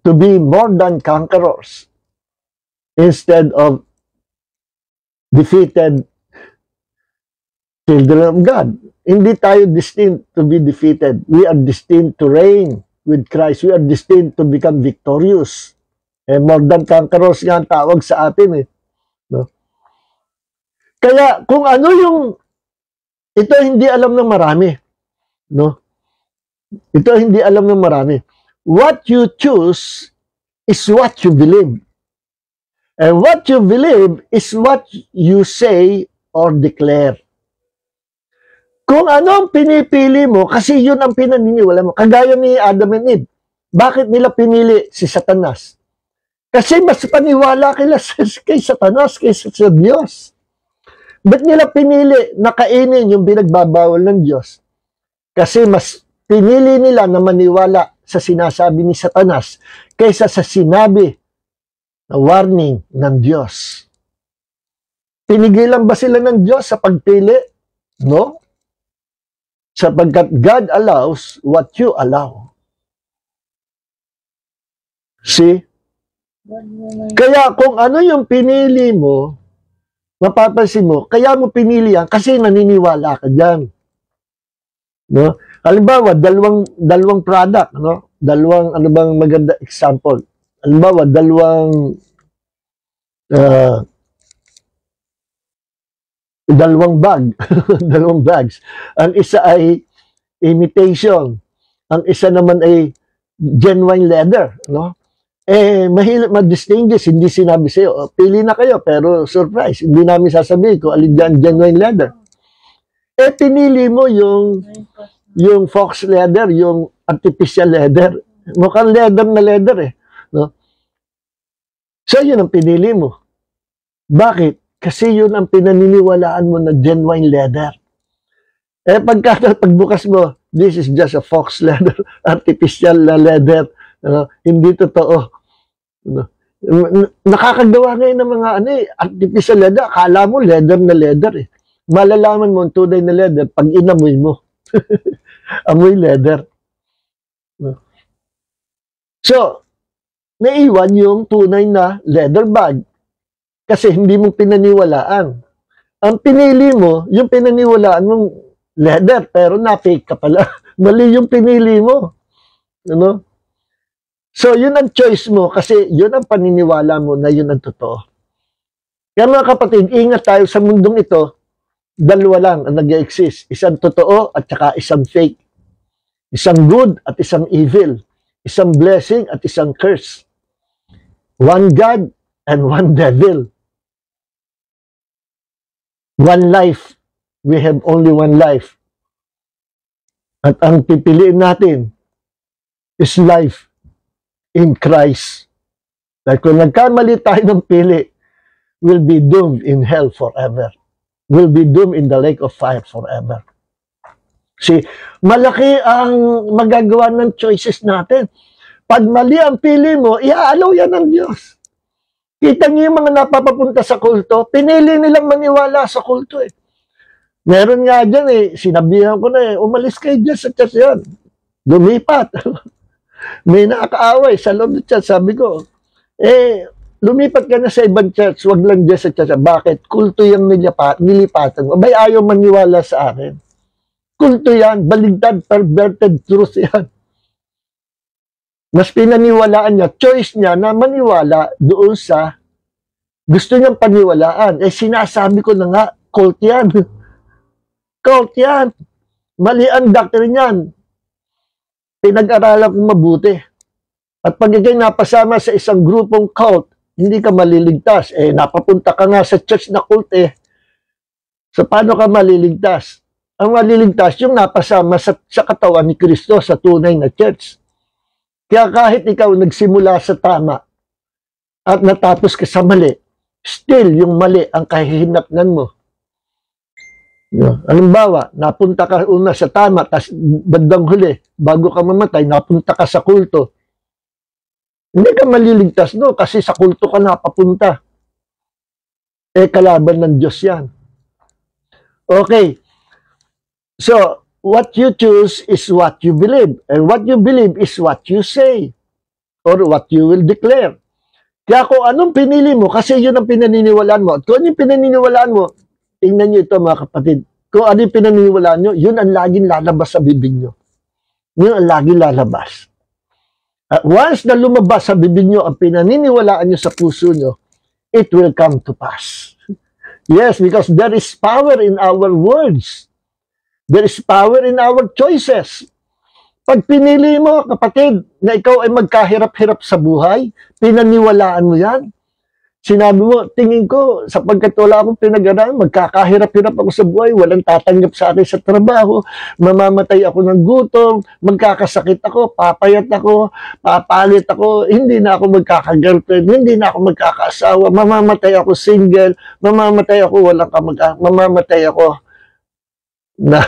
to be more than conquerors instead of defeated children of God. Hindi tayo destined to be defeated. We are destined to reign with Christ. We are destined to become victorious. More than conquerors nga ang tawag sa atin eh. No? Kaya kung ano yung ito hindi alam ng marami. No? Ito hindi alam ng marami. What you choose is what you believe. And what you believe is what you say or declare. Kung ano ang pinipili mo, kasi yun ang pinaniniwala mo. Kagaya ni Adam and Eve. Bakit nila pinili si Satanas? Kasi mas paniwala kay Satanas kaysa sa Diyos. Ba't nila pinili na kainin yung binagbabawal ng Diyos? Kasi mas pinili nila na maniwala sa sinasabi ni Satanas kaysa sa sinabi na warning ng Diyos. Pinigilan ba sila ng Diyos sa pagpili? No. Sapagkat God allows what you allow. See? Kaya kung ano yung pinili mo, mapapansin mo, kaya mo pinili yan kasi naniniwala ka dyan. No? Halimbawa, dalawang product, no? Dalawang, ano bang maganda example? Halimbawa, dalawang bag, dalawang bags. Ang isa ay imitation, ang isa naman ay genuine leather, no? Mahirap mag-distinguish, hindi sinabi sa'yo, pili na kayo, pero surprise, hindi namin sasabihin kung alin dyan genuine leather. Pinili mo yung fox leather, yung artificial leather. Mukhang leather na leather no? So, yun ang pinili mo. Bakit? Kasi yun ang pinaniniwalaan mo na genuine leather. Pagbukas mo, this is just a fox leather, artificial leather, hindi totoo. Nakakagawa ngayon ng mga artificial leather, akala mo leather na leather Malalaman mo ang tunay na leather pag inamoy mo. Amoy leather. So, naiwan yung tunay na leather bag kasi hindi mo pinaniwalaan. Ang pinili mo, yung pinaniwalaan mong leather, pero na-fake ka pala. Mali yung pinili mo. Ano? So, yun ang choice mo kasi yun ang paniniwala mo na yun ang totoo. Kaya mga kapatid, ingat tayo sa mundong ito, dalawa lang ang nag-exist. Isang totoo at saka isang fake. Isang good at isang evil. Isang blessing at isang curse. One God and one devil. One life. We have only one life. At ang pipiliin natin is life in Christ. Dahil kung nagkamali tayo ng pili, we'll be doomed in hell forever. We'll be doomed in the lake of fire forever. See, malaki ang magagawa ng choices natin. Pag mali ang pili mo, iaalaw yan ng Diyos. Kita niyo yung mga napapapunta sa kulto, pinili nilang maniwala sa kulto Meron nga dyan sinabihan ko na umalis kayo dyan sa church yan. Lumipat. May nakakaaway sa loob ng church, sabi ko, lumipat ka na sa ibang church, wag lang dyan sa church. Bakit? Kulto yung nilipatan mo. Abay, ayaw maniwala sa akin. Kulto yan, baligtad, perverted truth yan. Mas pinaniwalaan niya, choice niya na maniwala doon sa gusto niyang paniwalaan. Sinasabi ko na nga, cult yan. Cult yan. Mali ang doctrine yan. Pinag-aralan kong mabuti. At pag ikay napasama sa isang grupong cult, hindi ka maliligtas. Napapunta ka nga sa church na cult So, paano ka maliligtas? Ang maliligtas, yung napasama sa katawan ni Kristo sa tunay na church. Kaya kahit ikaw nagsimula sa tama at natapos ka sa mali, still yung mali ang kahihinatnan mo. Halimbawa, napunta ka una sa tama, tapos bandang huli, bago ka mamatay, napunta ka sa kulto. Hindi ka maliligtas kasi sa kulto ka napapunta. Kalaban ng Diyos yan. Okay. So, what you choose is what you believe. And what you believe is what you say. Or what you will declare. Kaya kung anong pinili mo, kasi yun ang pinaniniwalaan mo. At kung ano yung pinaniniwalaan mo, tingnan nyo ito mga kapatid. Kung ano yung pinaniniwalaan nyo, yun ang laging lalabas sa bibig nyo. Yun ang laging lalabas. At once na lumabas sa bibig nyo ang pinaniniwalaan nyo sa puso nyo, it will come to pass. Yes, because there is power in our words. There is power in our choices. Pag pinili mo, kapatid, na ikaw ay magkahirap-hirap sa buhay, pinaniwalaan mo yan, Sinabi mo, tingin ko, sapagkat wala akong pinag-aralan, magkakahirap-hirap ako sa buhay, walang tatanggap sa akin sa trabaho, mamamatay ako ng gutom, magkakasakit ako, papayat ako, papalit ako, hindi na ako magkaka-girlfriend, hindi na ako magkakasawa, mamamatay ako single, mamamatay ako walang kamag-anak, mamamatay ako na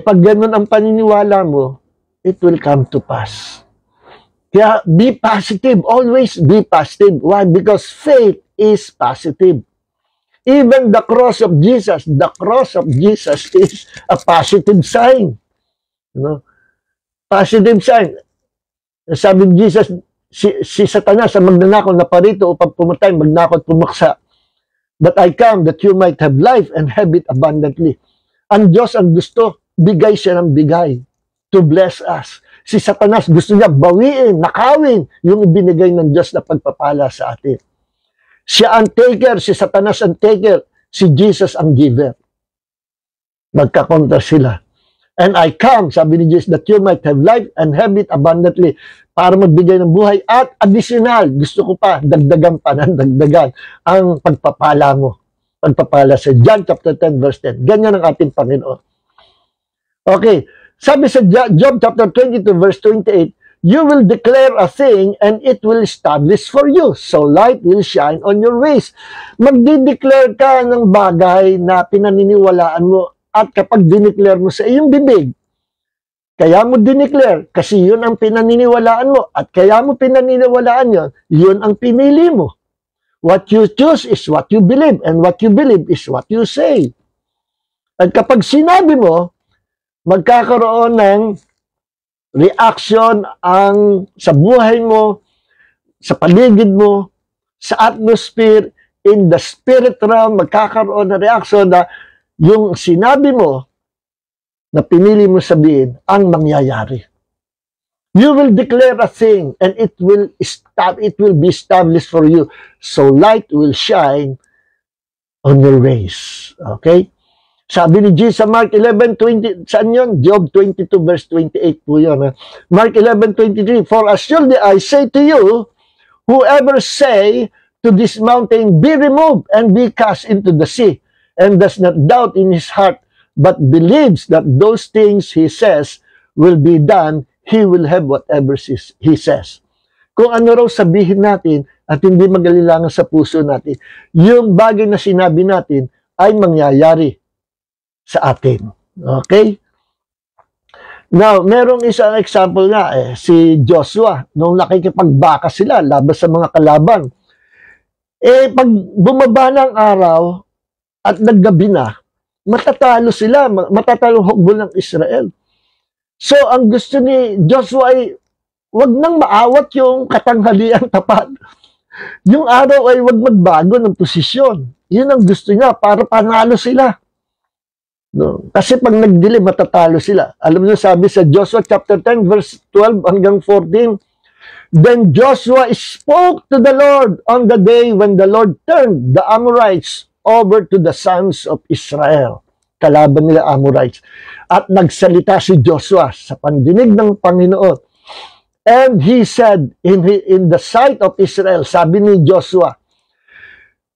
pag ganun ang paniniwala mo, it will come to pass. Kaya be positive. Always be positive. Why? Because faith is positive. Even the cross of Jesus is a positive sign. You know? Positive sign. Sabi ni Jesus, si Satanas ang magnanakaw na parito upang pumatay, magnakaw at pumaksa. But I come that you might have life and have it abundantly. Ang Diyos ang gusto, bigay siya ng bigay to bless us. Si Satanas gusto niya bawiin, nakawin yung ibinigay ng Diyos na pagpapala sa atin. Siya ang taker, si Satanas ang taker, si Jesus ang giver. Magkakontra sila. And I come, sabi ni Jesus, that you might have life and have it abundantly, para magbigay ng buhay at additional, gusto ko pa, dagdagan pa ng dagdagan ang pagpapala mo. Pagpapala sa John chapter 10 verse 10. Ganyan ang ating Panginoon. Okay. Sabi sa Job chapter 22 verse 28, you will declare a thing and it will establish for you. So light will shine on your ways. Magdi-declare ka ng bagay na pinaniniwalaan mo at kapag dineclare mo sa iyong bibig, kaya mo dineclare kasi yun ang pinaniniwalaan mo at kaya mo pinaniniwalaan yun, yun ang pinili mo. What you choose is what you believe and what you believe is what you say. At kapag sinabi mo, magkakaroon ng reaction ang sa buhay mo, sa paligid mo, sa atmosphere, in the spirit realm, magkakaroon ng reaction na yung sinabi mo na pinili mo sabihin ang mangyayari. You will declare a thing and it will be established for you. So light will shine on your ways. Okay? Sabi ni Jesus sa Mark 11:20, saan yun? Job 22 verse 28 po yun. Mark 11:23, for assuredly I say to you, whoever say to this mountain, be removed and be cast into the sea, and does not doubt in his heart, but believes that those things he says will be done, he will have whatever he says. Kung ano raw sabihin natin at hindi mag-alilangan sa puso natin, yung bagay na sinabi natin ay mangyayari sa atin. Okay? Now, merong isang example nga, si Joshua, nung nakikipagbaka sila laban sa mga kalaban. Pag bumaba ng araw at naggabi na, matatalo sila, matatalo hukbo ng Israel. So, ang gusto ni Joshua ay wag nang maawat yung katanghalian tapat. Yung araw ay wag magbago ng posisyon. Yun ang gusto niya para panalo sila. No? Kasi pag nagdilim, matatalo sila. Alam niyo, sabi sa Joshua chapter 10, verse 12 hanggang 14, then Joshua spoke to the Lord on the day when the Lord turned the Amorites over to the sons of Israel. Kalaban nila Amorites. At nagsalita si Joshua sa pandinig ng Panginoon. And he said, in the sight of Israel, sabi ni Joshua,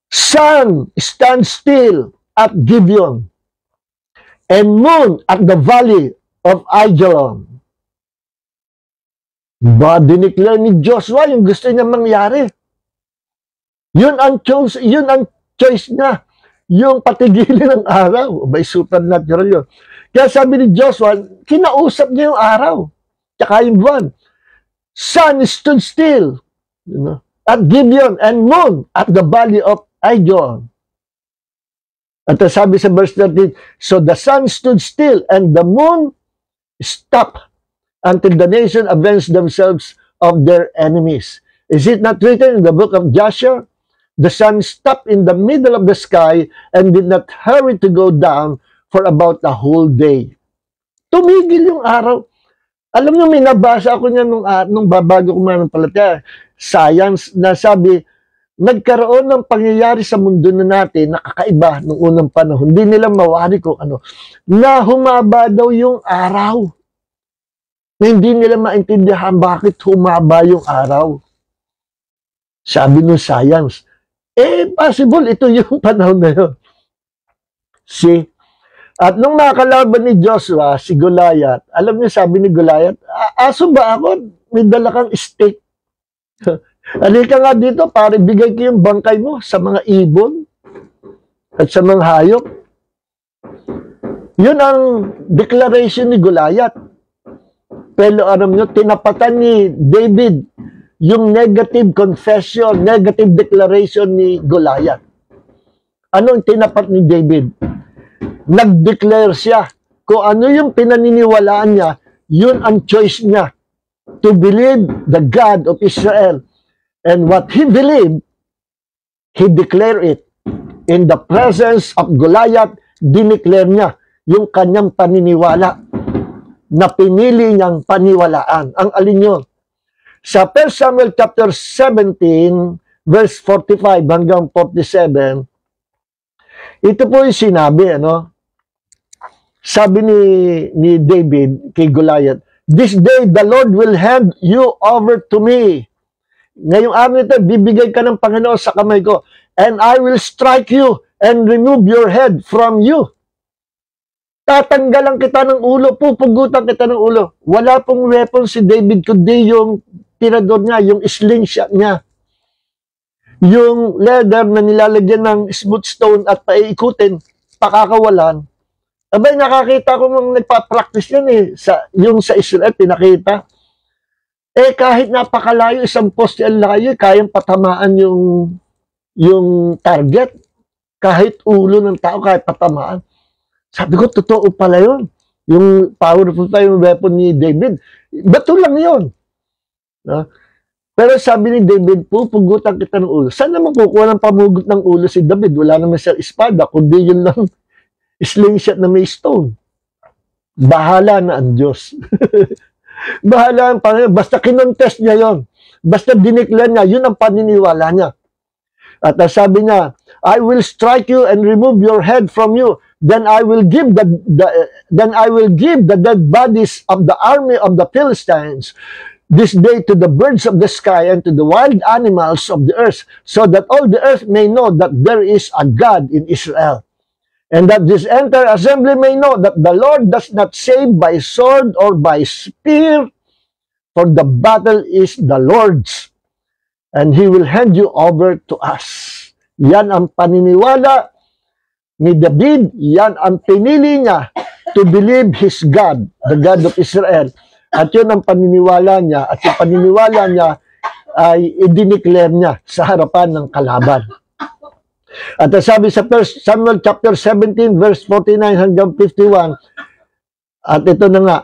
sun, stand still at Gibeon, and moon at the valley of Ajalon. Dineclare ni Joshua yung gusto niya mangyari. Yun ang choice niya. Yung patigilin ng araw. By supernatural yun. Kaya sabi ni Joshua, kinausap niya yung araw. Tsaka yung buwan. Sun stood still. You know, at Gibeon, and moon at the valley of Ajalon. At sabi sa verse 13, so the sun stood still and the moon stopped until the nation avenged themselves of their enemies. Is it not written in the book of Joshua? The sun stopped in the middle of the sky and did not hurry to go down for about a whole day. Tumigil yung araw. Alam niyo, may nabasa ako niya nung babago ko mananampalataya. Science na sabi, nagkaroon ng pangyayari sa mundo na natin na kakaiba noong unang panahon. Hindi nila mawari kung ano. Na humaba daw yung araw. na hindi nila maintindihan bakit humaba yung araw. Sabi ng science, possible ito yung panahon na yun. See? At nung nakalaban ni Joshua, si Goliath, alam niyo sabi ni Goliath, aso ba ako? May dala kang stick. Halika nga dito, pare, bigay ko yung bangkay mo sa mga ibon at sa mga hayop. Yun ang declaration ni Goliath. Pero alam nyo, tinapatan ni David yung negative confession, negative declaration ni Goliath. Anong tinapat ni David? Nag-declare siya. Kung ano yung pinaniniwalaan niya, yun ang choice niya. To believe the God of Israel. And what he believed, he declared it. In the presence of Goliath, dineclare niya yung kanyang paniniwala na pinili niyang paniwalaan. Ang alin yun? Sa 1 Samuel chapter 17, verse 45 hanggang 47, ito po yung sinabi, ano? Sabi ni David kay Goliath, "This day the Lord will hand you over to me." Ngayong araw nito, bibigay ka ng Panginoon sa kamay ko, "and I will strike you and remove your head from you." Tatanggalan kita ng ulo, pupugutan kita ng ulo. Wala pong weapon si David, kundi yung tirador niya, yung slingshot niya. Yung leather na nilalagyan ng smooth stone at paiikutin, pakakawalan. Abay, nakakita ko nung nagpa-practice yan yung sa Israel, pinakita. Kahit napakalayo, isang poste ang layo, kayang patamaan yung target. Kahit ulo ng tao, kahit patamaan. Sabi ko, totoo pala yun. Yung powerful pa yung weapon ni David. Bato lang yun. No? Pero sabi ni David, pupugutan kita ng ulo. Saan naman kukuha ng pamugot ng ulo si David? Wala naman siya espada, kundi yun lang slingshot na may stone. Bahala na ang Diyos. Bahala ang Panginoon. Basta kinontest niya yon. Basta dineclare niya, yun ang paniniwala niya. At sabi niya, "I will strike you and remove your head from you. Then I will give the dead bodies of the army of the Philistines this day to the birds of the sky and to the wild animals of the earth, so that all the earth may know that there is a God in Israel, and that this entire assembly may know that the Lord does not save by sword or by spear, for the battle is the Lord's, and He will hand you over to us." Yan ang paniniwala ni David, yan ang pinili niya to believe his God, the God of Israel. At yun ang paniniwala niya, at yung paniniwala niya ay i-declare niya sa harapan ng kalaban. At sabi sa 1 Samuel chapter 17, verse 49 hanggang 51, at ito na nga,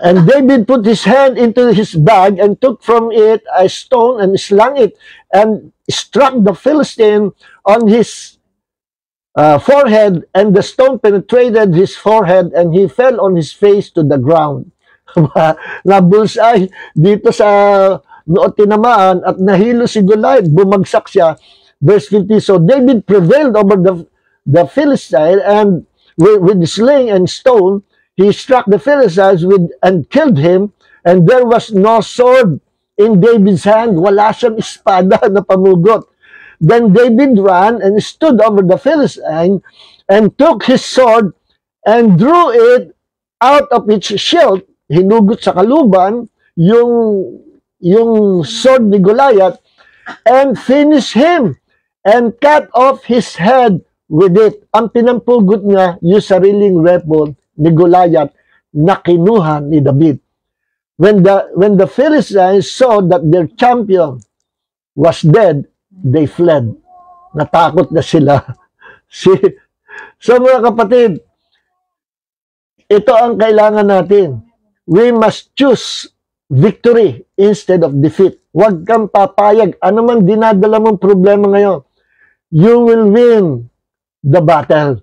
"And David put his hand into his bag and took from it a stone and slung it and struck the Philistine on his forehead, and the stone penetrated his forehead, and he fell on his face to the ground." Nabulsay dito sa noon, tinamaan at nahilo si Goliath, bumagsak siya. Verse 50, "So David prevailed over the Philistine, and with sling and stone, he struck the Philistines and killed him, and there was no sword in David's hand." Wala siyang espada na pamugot. "Then David ran and stood over the Philistine and took his sword and drew it out of its sheath." Hinugot sa kaluban yung sword ni Goliath, "and finished him and cut off his head with it." Ang pinampugot niya yung sariling weapon ni Goliath na kinuha ni David. When the Philistines saw that their champion was dead, they fled. Natakot na sila. So mga kapatid, ito ang kailangan natin. We must choose victory instead of defeat. Huwag kang papayag. Ano man dinadala mong problema ngayon, you will win the battle.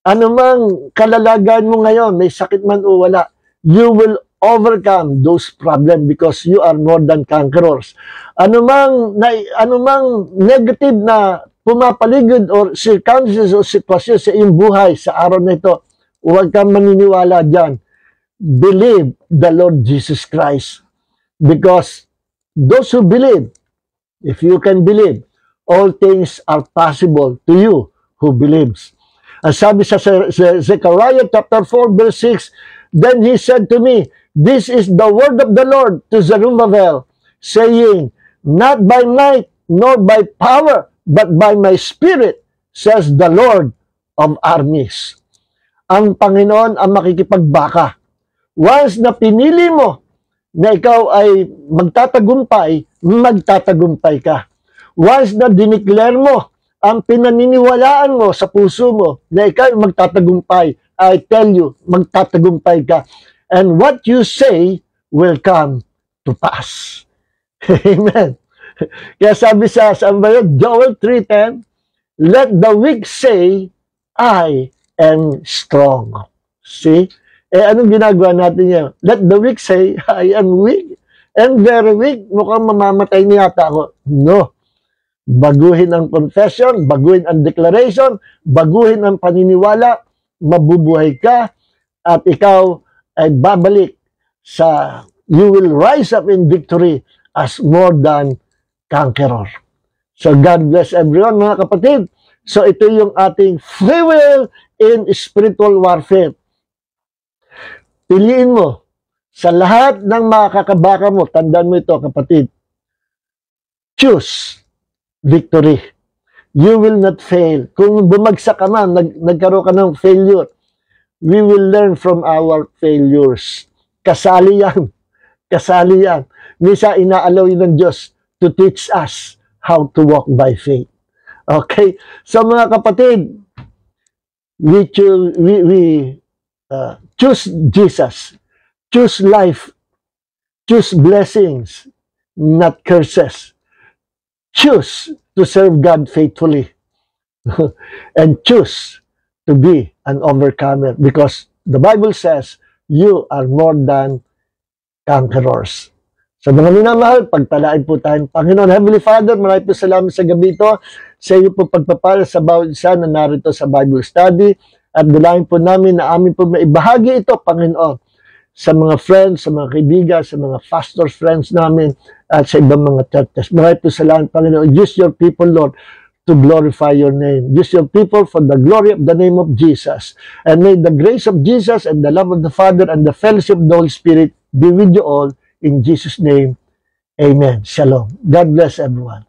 Ano mang kalalagan mo ngayon, may sakit man o wala, you will overcome those problems because you are more than conquerors. Ano mang negative na pumapaligid or circumstances o sitwasyon sa iyong buhay sa araw na ito, huwag kang maniniwala dyan. believe the Lord Jesus Christ. Because those who believe, if you can believe, all things are possible to you who believes. Ang sabi sa Zechariah chapter 4 verse 6, then he said to me, this is the word of the Lord to Zerubbabel, saying, not by might nor by power, but by my spirit, says the Lord of armies. Ang Panginoon ang makikipagbaka. Once na pinili mo na ikaw ay magtatagumpay, magtatagumpay ka. Once na dineclare mo ang pinaniniwalaan mo sa puso mo na ikaw ay magtatagumpay, I tell you, magtatagumpay ka. And what you say will come to pass. Amen. Kaya sabi sa Joel 3:10, let the weak say, I am strong. See? Anong ginagawa natin yan? Let the weak say, I am weak. I'm very weak. Mukhang mamamatay niya yata ako. No. Baguhin ang confession, baguhin ang declaration, baguhin ang paniniwala, mabubuhay ka, at ikaw ay babalik sa, you will rise up in victory as more than conqueror. So God bless everyone, mga kapatid. So ito yung ating free will in spiritual warfare. Piliin mo sa lahat ng makakabaka mo, tandaan mo ito kapatid, choose victory. You will not fail. Kung bumagsak ka man, nagkaroon ka ng failure, we will learn from our failures. Kasali yan. Kasali yan. Misa inaalaw yun ng Diyos to teach us how to walk by faith. Okay? So mga kapatid, we choose Jesus. Choose life. Choose blessings, not curses. Choose to serve God faithfully. And choose to be an overcomer because the Bible says you are more than conquerors. Sa mga minamahal, pagpalain po tayong Panginoon. Heavenly Father, maraming po salamat sa gabi ito. Sa iyo po pagpapala sa bawat isa na narito sa Bible study. At dalayan po namin na amin po maibahagi ito, Panginoon, sa mga friends, sa mga kaibigan, sa mga pastors, friends namin, at sa ibang mga churches. Maraming po salamat, Panginoon. Use your people, Lord, to glorify your name. Use your people for the glory of the name of Jesus. And may the grace of Jesus and the love of the Father and the fellowship of the Holy Spirit be with you all. In Jesus' name, amen. Shalom. God bless everyone.